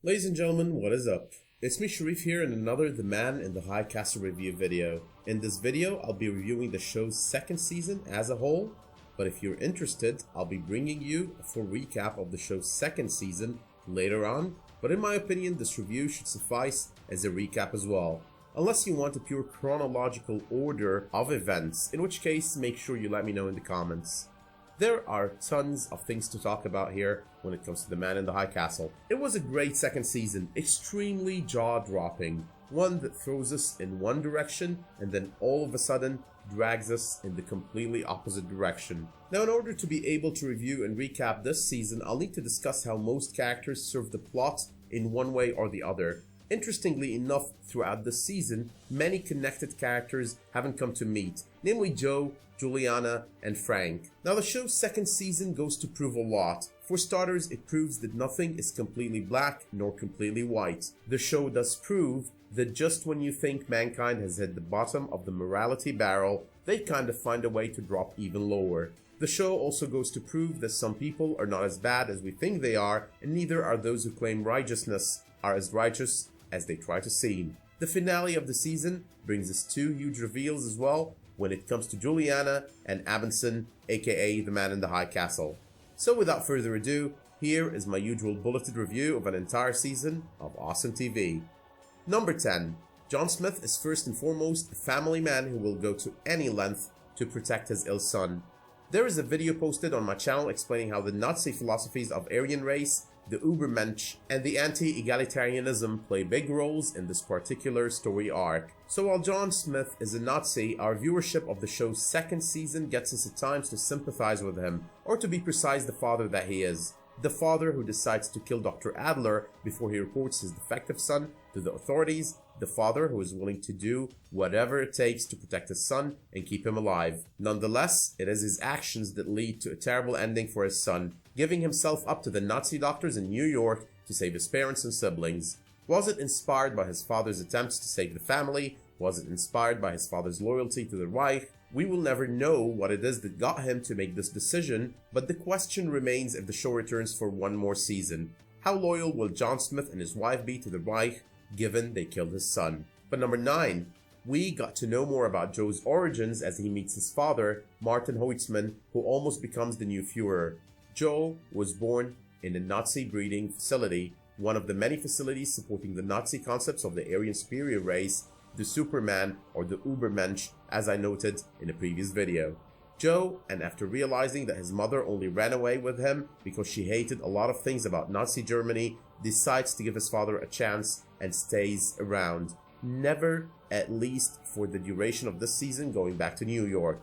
Ladies and gentlemen, what is up? It's me Sharif here in another The Man in the High Castle review video. In this video, I'll be reviewing the show's second season as a whole, but if you're interested, I'll be bringing you a full recap of the show's second season later on, but in my opinion, this review should suffice as a recap as well. Unless you want a pure chronological order of events, in which case make sure you let me know in the comments. There are tons of things to talk about here when it comes to The Man in the High Castle. It was a great second season, extremely jaw-dropping, one that throws us in one direction and then all of a sudden drags us in the completely opposite direction. Now, in order to be able to review and recap this season, I'll need to discuss how most characters serve the plot in one way or the other. Interestingly enough, throughout this season, many connected characters haven't come to meet, namely Joe, Juliana, and Frank. Now, the show's second season goes to prove a lot. For starters, it proves that nothing is completely black nor completely white. The show does prove that just when you think mankind has hit the bottom of the morality barrel, they kind of find a way to drop even lower. The show also goes to prove that some people are not as bad as we think they are, and neither are those who claim righteousness are as righteous as they try to seem. The finale of the season brings us two huge reveals as well when it comes to Juliana and Abinson, aka the Man in the High Castle. So without further ado, here is my usual bulleted review of an entire season of awesome TV. Number 10. John Smith is first and foremost a family man who will go to any length to protect his ill son. There is a video posted on my channel explaining how the Nazi philosophies of Aryan race, the Übermensch, and the anti-egalitarianism play big roles in this particular story arc. So while John Smith is a Nazi, our viewership of the show's second season gets us at times to sympathize with him, or to be precise, the father that he is. The father who decides to kill Dr. Adler before he reports his defective son to the authorities. The father who is willing to do whatever it takes to protect his son and keep him alive. Nonetheless, it is his actions that lead to a terrible ending for his son, giving himself up to the Nazi doctors in New York to save his parents and siblings. Was it inspired by his father's attempts to save the family? Was it inspired by his father's loyalty to the Reich? We will never know what it is that got him to make this decision, but the question remains if the show returns for one more season. How loyal will John Smith and his wife be to the Reich, given they killed his son? But number 9. We got to know more about Joe's origins as he meets his father, Martin Holtzman, who almost becomes the new Führer. Joe was born in a Nazi breeding facility, one of the many facilities supporting the Nazi concepts of the Aryan superior race, the Superman or the Übermensch, as I noted in a previous video. Joe, and after realizing that his mother only ran away with him because she hated a lot of things about Nazi Germany, decides to give his father a chance and stays around. Never, at least for the duration of this season, going back to New York.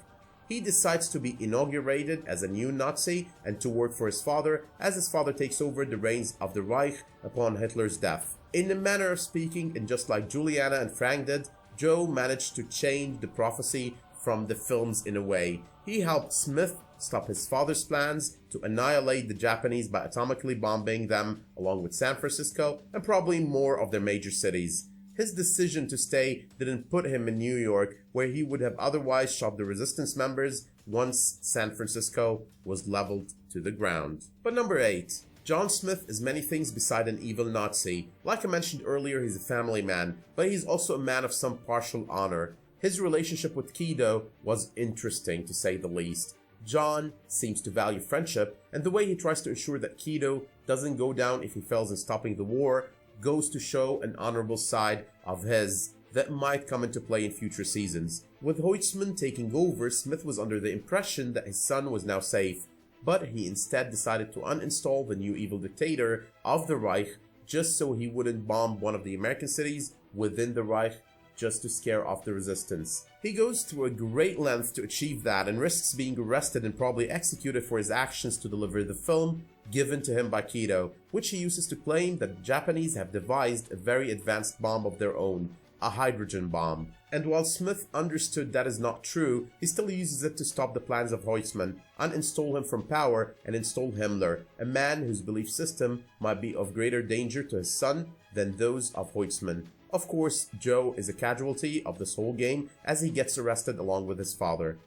He decides to be inaugurated as a new Nazi and to work for his father as his father takes over the reins of the Reich upon Hitler's death. In a manner of speaking, and just like Juliana and Frank did, Joe managed to change the prophecy from the films in a way. He helped Smith stop his father's plans to annihilate the Japanese by atomically bombing them along with San Francisco and probably more of their major cities. His decision to stay didn't put him in New York, where he would have otherwise shot the resistance members once San Francisco was leveled to the ground. But number 8. John Smith is many things beside an evil Nazi. Like I mentioned earlier, he's a family man, but he's also a man of some partial honor. His relationship with Kido was interesting, to say the least. John seems to value friendship, and the way he tries to ensure that Kido doesn't go down if he fails in stopping the war goes to show an honorable side of his that might come into play in future seasons. With Holtzman taking over, Smith was under the impression that his son was now safe, but he instead decided to uninstall the new evil dictator of the Reich just so he wouldn't bomb one of the American cities within the Reich just to scare off the resistance. He goes through a great length to achieve that and risks being arrested and probably executed for his actions to deliver the film given to him by Kido, which he uses to claim that the Japanese have devised a very advanced bomb of their own, a hydrogen bomb. And while Smith understood that is not true, he still uses it to stop the plans of Holtzman, uninstall him from power, and install Himmler, a man whose belief system might be of greater danger to his son than those of Holtzman. Of course, Joe is a casualty of this whole game as he gets arrested along with his father.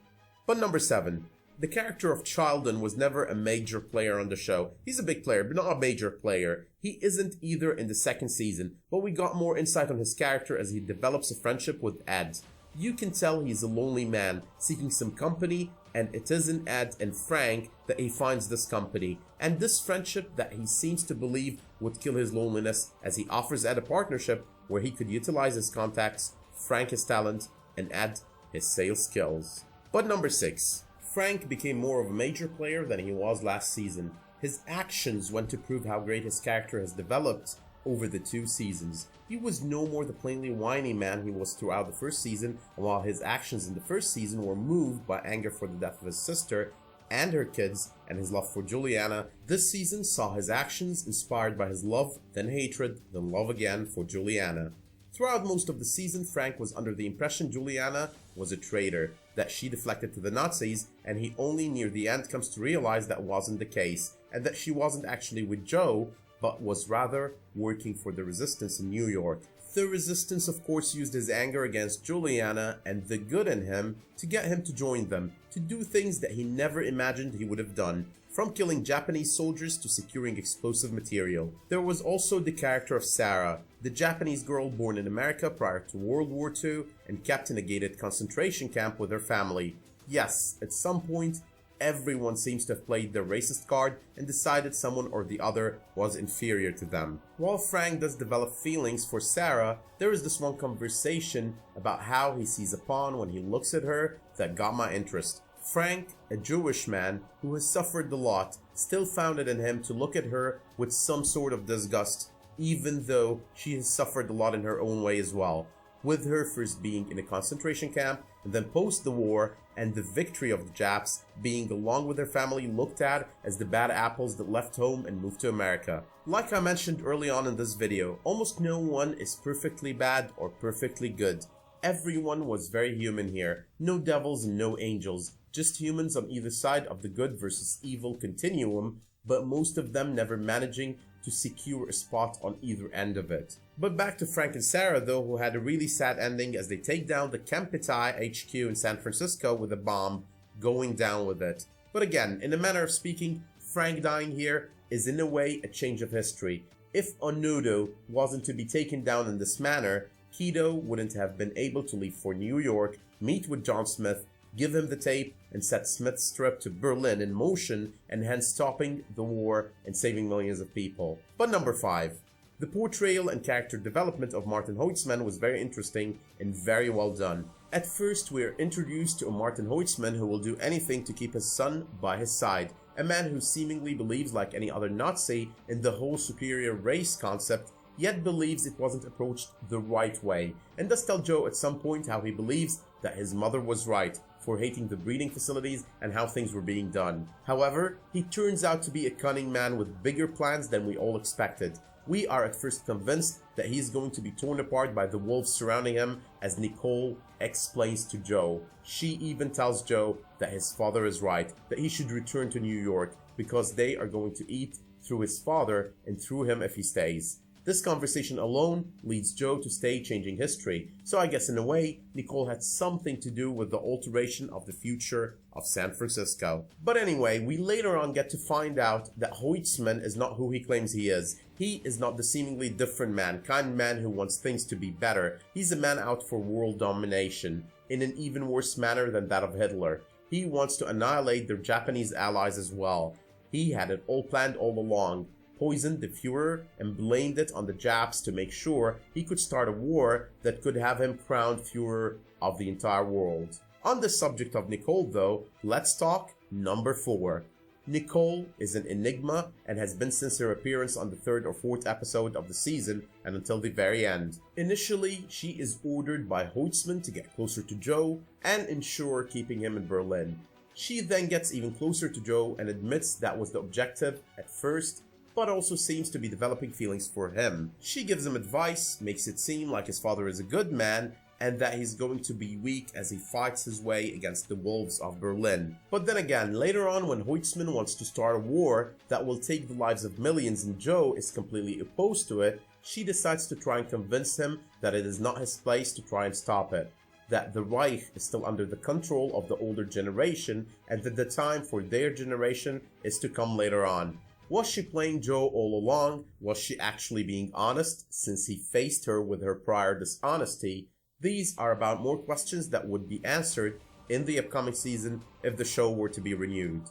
But number 7. The character of Childen was never a major player on the show. He's a big player, but not a major player. He isn't either in the second season, but we got more insight on his character as he develops a friendship with Ed. You can tell he's a lonely man, seeking some company, and it is in Ed and Frank that he finds this company, and this friendship that he seems to believe would kill his loneliness, as he offers Ed a partnership where he could utilize his contacts, Frank his talent, and Ed his sales skills. But number 6. Frank became more of a major player than he was last season. His actions went to prove how great his character has developed over the 2 seasons. He was no more the plainly whiny man he was throughout the first season, and while his actions in the first season were moved by anger for the death of his sister and her kids and his love for Juliana, this season saw his actions inspired by his love, then hatred, then love again for Juliana. Throughout most of the season, Frank was under the impression Juliana was a traitor, that she deflected to the Nazis, and he only near the end comes to realize that wasn't the case, and that she wasn't actually with Joe, but was rather working for the resistance in New York. The resistance of course used his anger against Juliana and the good in him to get him to join them, to do things that he never imagined he would have done, from killing Japanese soldiers to securing explosive material. There was also the character of Sarah, the Japanese girl born in America prior to World War II and kept in a gated concentration camp with her family. Yes, at some point, everyone seems to have played their racist card and decided someone or the other was inferior to them. While Frank does develop feelings for Sarah, there is this one conversation about how he sees a pawn when he looks at her that got my interest. Frank, a Jewish man who has suffered a lot, still found it in him to look at her with some sort of disgust, even though she has suffered a lot in her own way as well, with her first being in a concentration camp and then post the war and the victory of the Japs being, along with her family, looked at as the bad apples that left home and moved to America. Like I mentioned early on in this video, almost no one is perfectly bad or perfectly good. Everyone was very human here, no devils and no angels, just humans on either side of the good versus evil continuum, but most of them never managing to secure a spot on either end of it. But back to Frank and Sarah though, who had a really sad ending as they take down the Kempitai HQ in San Francisco with a bomb, going down with it. But again, in a manner of speaking, Frank dying here is in a way a change of history. If Onodo wasn't to be taken down in this manner, Kido wouldn't have been able to leave for New York, meet with John Smith, give him the tape, and set Smith's trip to Berlin in motion, and hence stopping the war and saving millions of people. But number 5. The portrayal and character development of Martin Holtzman was very interesting and very well done. At first, we are introduced to a Martin Holtzman who will do anything to keep his son by his side, a man who seemingly believes like any other Nazi in the whole superior race concept, yet believes it wasn't approached the right way, and does tell Joe at some point how he believes that his mother was right for hating the breeding facilities and how things were being done. However, he turns out to be a cunning man with bigger plans than we all expected. We are at first convinced that he's going to be torn apart by the wolves surrounding him, as Nicole explains to Joe. She even tells Joe that his father is right, that he should return to New York because they are going to eat through his father and through him if he stays. This conversation alone leads Joe to stay, changing history. So I guess in a way, Nicole had something to do with the alteration of the future of San Francisco. But anyway, we later on get to find out that Holtzman is not who he claims he is. He is not the seemingly different man, kind man who wants things to be better. He's a man out for world domination, in an even worse manner than that of Hitler. He wants to annihilate their Japanese allies as well. He had it all planned all along. Poisoned the Führer and blamed it on the Japs to make sure he could start a war that could have him crowned Führer of the entire world. On the subject of Nicole though, let's talk number 4. Nicole is an enigma and has been since her appearance on the 3rd or 4th episode of the season and until the very end. Initially, she is ordered by Holtzman to get closer to Joe and ensure keeping him in Berlin. She then gets even closer to Joe and admits that was the objective at first, but also seems to be developing feelings for him. She gives him advice, makes it seem like his father is a good man, and that he's going to be weak as he fights his way against the wolves of Berlin. But then again, later on when Holtzman wants to start a war that will take the lives of millions and Joe is completely opposed to it, she decides to try and convince him that it is not his place to try and stop it. that the Reich is still under the control of the older generation and that the time for their generation is to come later on. Was she playing Joe all along? Was she actually being honest since he faced her with her prior dishonesty? These are about more questions that would be answered in the upcoming season if the show were to be renewed.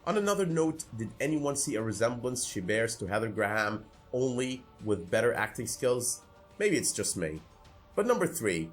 On another note, did anyone see a resemblance she bears to Heather Graham, only with better acting skills? Maybe it's just me. But number 3.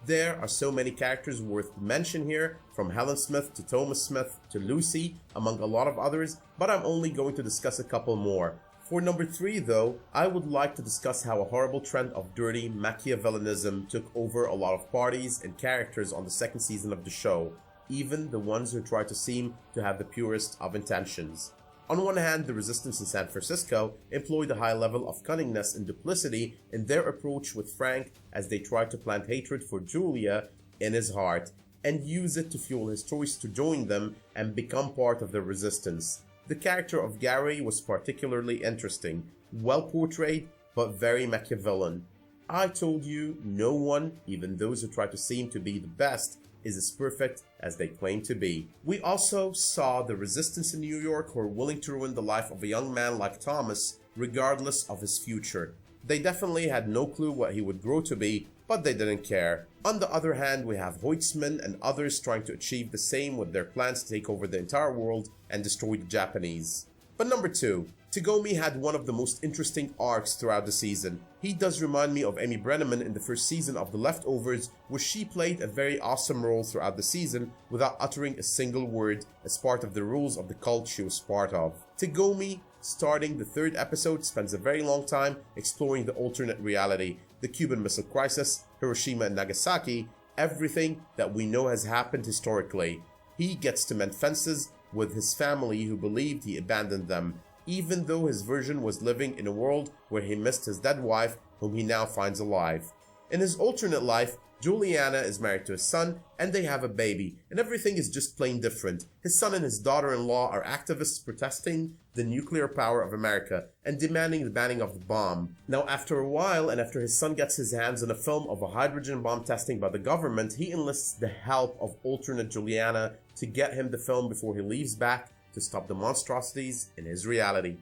There are so many characters worth mention here, from Helen Smith to Thomas Smith to Lucy, among a lot of others, but I'm only going to discuss a couple more. For number 3 though, I would like to discuss how a horrible trend of dirty Machiavellianism took over a lot of parties and characters on the second season of the show, even the ones who try to seem to have the purest of intentions. On one hand, the resistance in San Francisco employed a high level of cunningness and duplicity in their approach with Frank as they tried to plant hatred for Julia in his heart and use it to fuel his choice to join them and become part of the resistance. The character of Gary was particularly interesting, well portrayed, but very Machiavellian. I told you, no one, even those who try to seem to be the best, is as perfect as they claim to be. We also saw the resistance in New York who are willing to ruin the life of a young man like Thomas, regardless of his future. They definitely had no clue what he would grow to be, but they didn't care. On the other hand, we have Holtzman and others trying to achieve the same with their plans to take over the entire world and destroy the Japanese. But number 2, Tagomi had one of the most interesting arcs throughout the season. He does remind me of Amy Brenneman in the first season of The Leftovers, where she played a very awesome role throughout the season without uttering a single word as part of the rules of the cult she was part of. Tagomi, starting the 3rd episode, spends a very long time exploring the alternate reality, the Cuban Missile Crisis, Hiroshima and Nagasaki, everything that we know has happened historically. He gets to mend fences with his family who believed he abandoned them, even though his version was living in a world where he missed his dead wife, whom he now finds alive. In his alternate life, Juliana is married to his son, and they have a baby, and everything is just plain different. His son and his daughter-in-law are activists protesting the nuclear power of America and demanding the banning of the bomb. Now, after a while, and after his son gets his hands on a film of a hydrogen bomb testing by the government, he enlists the help of alternate Juliana to get him the film before he leaves back to stop the monstrosities in his reality.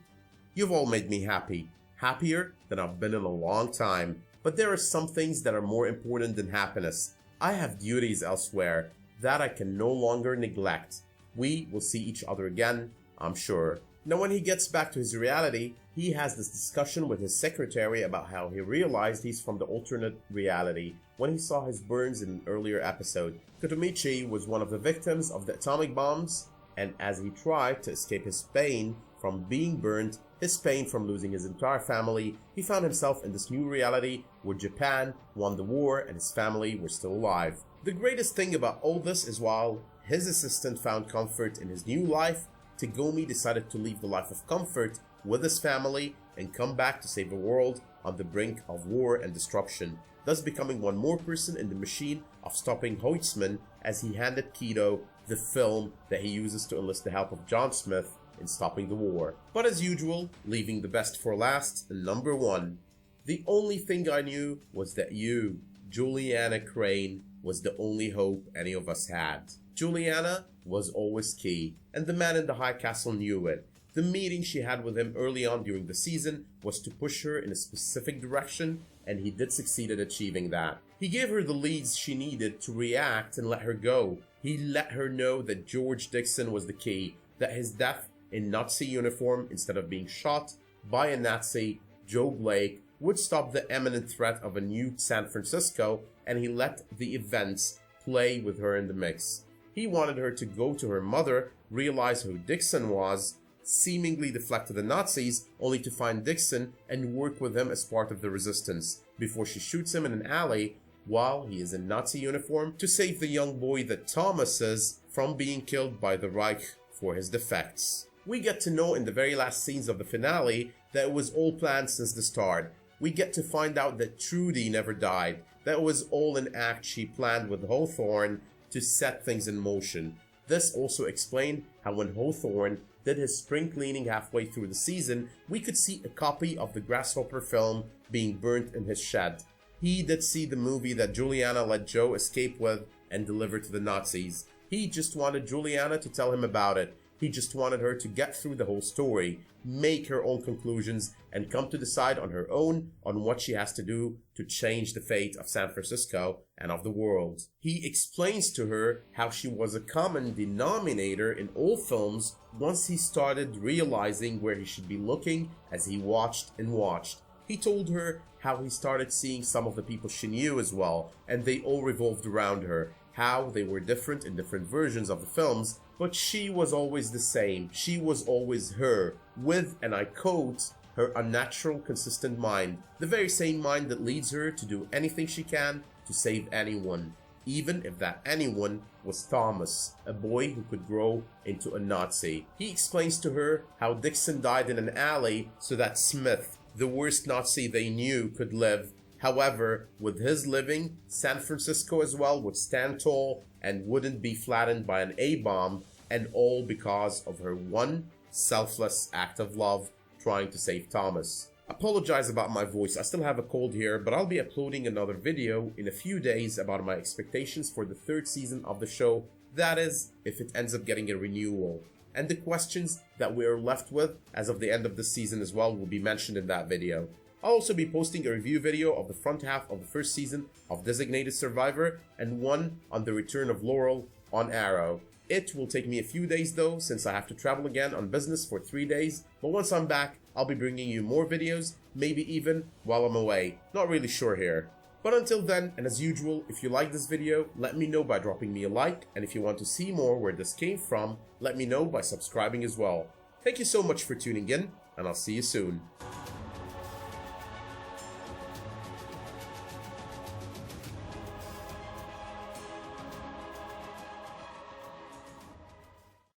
You've all made me happy. Happier than I've been in a long time. But there are some things that are more important than happiness. I have duties elsewhere that I can no longer neglect. We will see each other again, I'm sure. Now, when he gets back to his reality, he has this discussion with his secretary about how he realized he's from the alternate reality when he saw his burns in an earlier episode. Kotomichi was one of the victims of the atomic bombs, and as he tried to escape his pain from being burned, his pain from losing his entire family, he found himself in this new reality where Japan won the war and his family were still alive. The greatest thing about all this is while his assistant found comfort in his new life, Tagomi decided to leave the life of comfort with his family and come back to save the world on the brink of war and destruction, thus becoming one more person in the machine of stopping Holtzman as he handed Kido the film that he uses to enlist the help of John Smith in stopping the war. But as usual, leaving the best for last, number 1. The only thing I knew was that you, Juliana Crane, was the only hope any of us had. Juliana was always key, and the man in the high castle knew it. The meeting she had with him early on during the season was to push her in a specific direction, and he did succeed at achieving that. He gave her the leads she needed to react and let her go. He let her know that George Dixon was the key, that his death in Nazi uniform instead of being shot by a Nazi, Joe Blake, would stop the imminent threat of a new San Francisco, and he let the events play with her in the mix. He wanted her to go to her mother, realize who Dixon was, seemingly deflect to the Nazis, only to find Dixon and work with him as part of the resistance, before she shoots him in an alley while he is in Nazi uniform to save the young boy that Thomas is from being killed by the Reich for his defects. We get to know in the very last scenes of the finale that it was all planned since the start. We get to find out that Trudy never died, that it was all an act she planned with Hawthorne to set things in motion. This also explained how when Hawthorne did his spring cleaning halfway through the season, we could see a copy of the Grasshopper film being burnt in his shed. He did see the movie that Juliana let Joe escape with and deliver to the Nazis. He just wanted Juliana to tell him about it. He just wanted her to get through the whole story, make her own conclusions, and come to decide on her own on what she has to do to change the fate of San Francisco and of the world. He explains to her how she was a common denominator in all films once he started realizing where he should be looking as he watched and watched. He told her how he started seeing some of the people she knew as well, and they all revolved around her, how they were different in different versions of the films, but she was always the same. She was always her, with, and I quote, her unnatural, consistent mind, the very same mind that leads her to do anything she can to save anyone, even if that anyone was Thomas, a boy who could grow into a Nazi. He explains to her how Dixon died in an alley so that Smith, the worst Nazi they knew, could live. However, with his living, San Francisco as well would stand tall and wouldn't be flattened by an A-bomb, and all because of her one selfless act of love trying to save Thomas. Apologize about my voice, I still have a cold here, but I'll be uploading another video in a few days about my expectations for the third season of the show, that is, if it ends up getting a renewal. And the questions that we are left with as of the end of the season as well will be mentioned in that video. I'll also be posting a review video of the front half of the first season of Designated Survivor and one on the return of Laurel on Arrow. It will take me a few days though, since I have to travel again on business for 3 days, but once I'm back, I'll be bringing you more videos, maybe even while I'm away. Not really sure here. But until then, and as usual, if you like this video, let me know by dropping me a like, and if you want to see more where this came from, let me know by subscribing as well. Thank you so much for tuning in, and I'll see you soon.